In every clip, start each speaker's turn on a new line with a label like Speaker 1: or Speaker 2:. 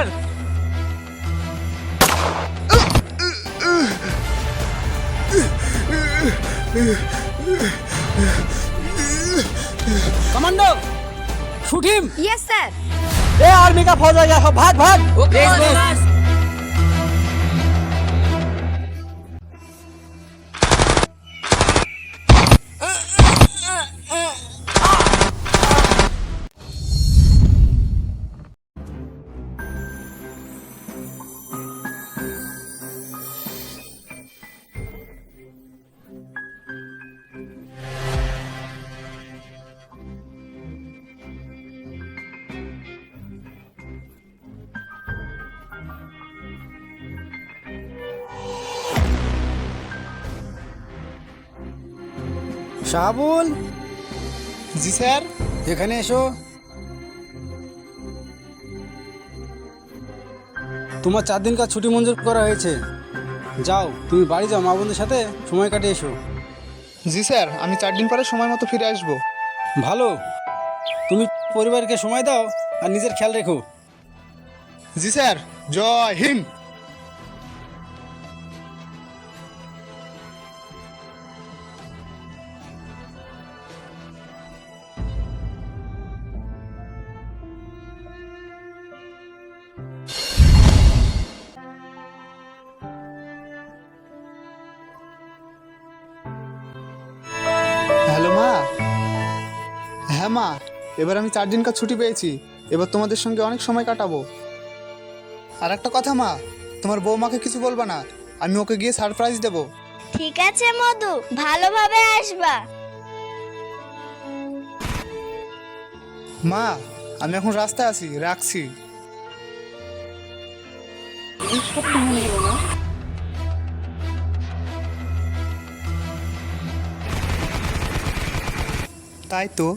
Speaker 1: Sir. Commando shoot him.
Speaker 2: Yes sir.
Speaker 1: ए army का फौज आ गया, सब भाग भाग।
Speaker 3: Okay boss.
Speaker 1: শাহাবুল,
Speaker 4: জি স্যার।
Speaker 1: এখানে এসো। তোমার 4 दिन का ছুটি মঞ্জুর করা হয়েছে। যাও, তুমি বাড়ি যাও, মা বোনদের সাথে সময় কাটিয়ে এসো।
Speaker 4: জি স্যার, আমি 4 দিন পরে সময় মতো ফিরে আসবো।
Speaker 1: ভালো, তুমি পরিবারকে সময় দাও আর নিজের খেয়াল রেখো।
Speaker 4: জি স্যার, জয় হিন্দ। হ্যালো মা। হ্যাঁ মা, এবার আমি 4 दिन का ছুটি পেয়েছি। এবার তোমাদের সঙ্গে অনেক সময় কাটাবো। আর একটা কথা মা, তোমার বৌমাকে কিছু বলবা না, আমি ওকে গিয়ে সারপ্রাইজ দেবো।
Speaker 2: ঠিক আছে মধু, ভালোভাবে আসবা।
Speaker 4: মা, আমি এখন রাস্তায় আছি, রাখছি। তাই তো,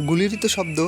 Speaker 4: গুলিরই তো শব্দ।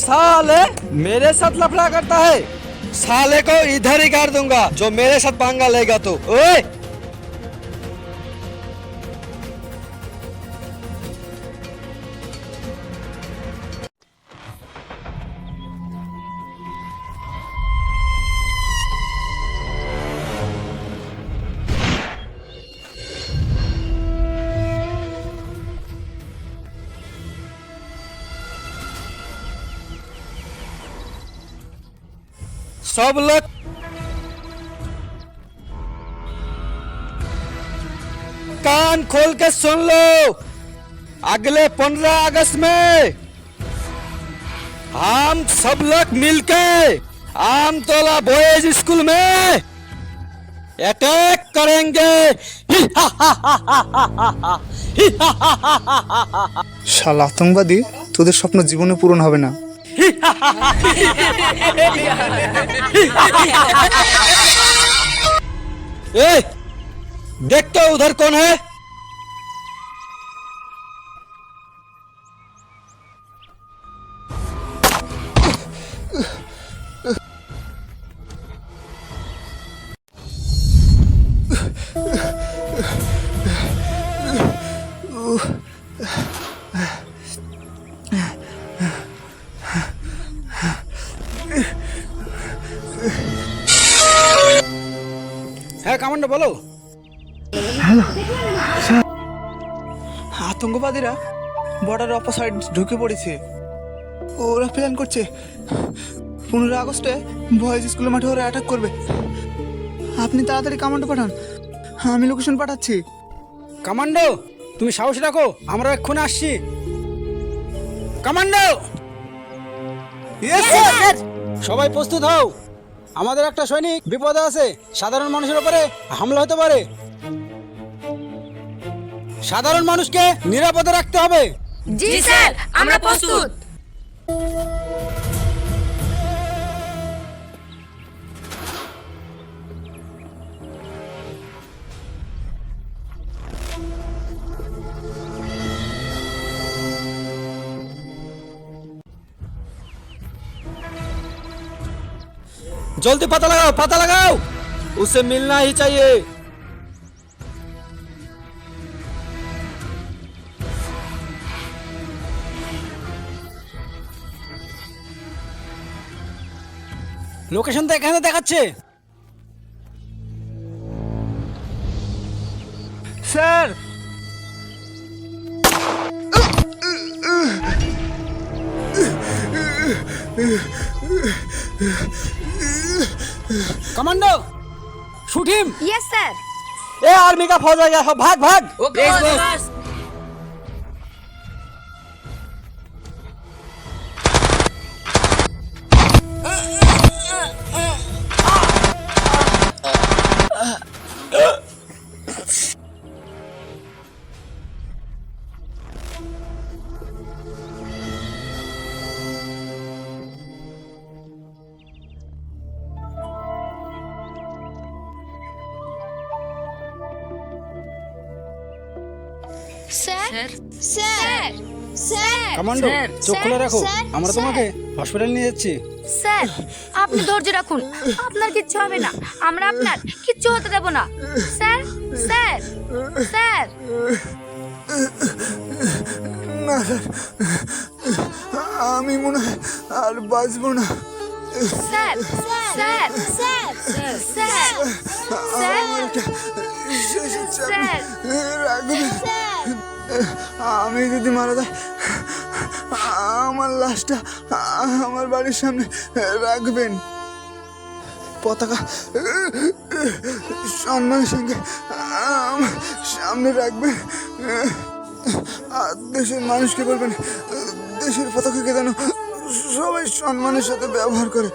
Speaker 1: साले मेरे साथ लफड़ा करता है, साले को इधर ही कर दूंगा जो मेरे साथ पंगा लेगा। तो ओए, सब लोग कान खोल के सुन लो। अगले 15 अगस्त में हम सब लोग मिलके आमतोला बॉयज स्कूल में अटैक करेंगे।
Speaker 4: শালা আতঙ্কবাদী, তোদের স্বপ্ন জীবনে পূরণ হবে না।
Speaker 1: ए, देखते हो उधर कौन है? হ্যাঁ কমান্ডার বলো।
Speaker 4: আতঙ্কবাদীরা বর্ডারের অপোসাইড ঢুকে পড়েছে। ওরা প্ল্যান করছে 15 আগস্টে বয়েজ স্কুলের মাঠে ওরা অ্যাটাক করবে। আপনি তাড়াতাড়ি কমান্ডো পাঠান, আমি লোকেশন পাঠাচ্ছি।
Speaker 1: কমান্ডো, তুমি সাহস রাখো, আমরা এক্ষুনি আসছি। কমান্ডো!
Speaker 4: Yes sir.
Speaker 3: সবাই প্রস্তুত হও, আমাদের একটা সৈনিক বিপদে আছে। সাধারণ মানুষের উপরে হামলা হতে পারে, সাধারণ মানুষকে নিরাপদে রাখতে হবে।
Speaker 5: জি স্যার, আমরা প্রস্তুত।
Speaker 1: जल्दी पता लगाओ, उसे मिलना ही चाहिए।
Speaker 3: লোকেশন তো এখানে দেখাচ্ছে।
Speaker 4: Sir,
Speaker 3: commando shoot him.
Speaker 5: Yes sir.
Speaker 1: ए आर्मी का फौज आ गया, भाग भाग।
Speaker 5: Okay boss.
Speaker 2: Sir sir sir
Speaker 3: commando
Speaker 5: sir,
Speaker 3: চোখ খুলে রাখো,
Speaker 2: স্যার,
Speaker 3: আমরা
Speaker 2: স্যার।
Speaker 3: তোমাকে হসপিটাল নিয়ে যাচ্ছি।
Speaker 5: স্যার, আপনি ধৈর্য রাখুন, আপনার কিচ্ছু হবে না, আমরা আপনার কিচ্ছু হতে দেব না। Sir sir sir.
Speaker 4: না স্যার, আমি মনে হয় আর বাঁচবো না।
Speaker 5: Sir sir
Speaker 2: sir
Speaker 5: sir sir
Speaker 4: আমারটা শেষ হচ্ছে,
Speaker 5: স্যার।
Speaker 4: রাখবেন। আমি যদি মারা যাই, আমার লাশটা আমার বাড়ির সামনে রাখবেন। পতাকা সম্মানের সঙ্গে আমার সামনে রাখবেন। আর দেশের মানুষকে বলবেন, দেশের পতাকাকে যেন সবাই সম্মানের সাথে ব্যবহার করে।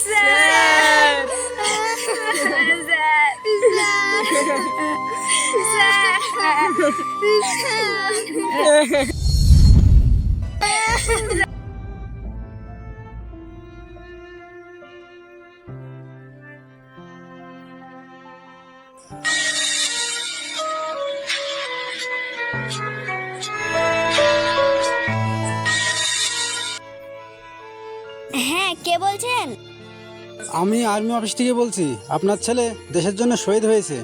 Speaker 5: স্যার
Speaker 2: হ্যাঁ, কে বলছেন?
Speaker 3: আমি আর্মি অফিস থেকে বলছি, আপনার ছেলে দেশের জন্য শহীদ হয়েছে।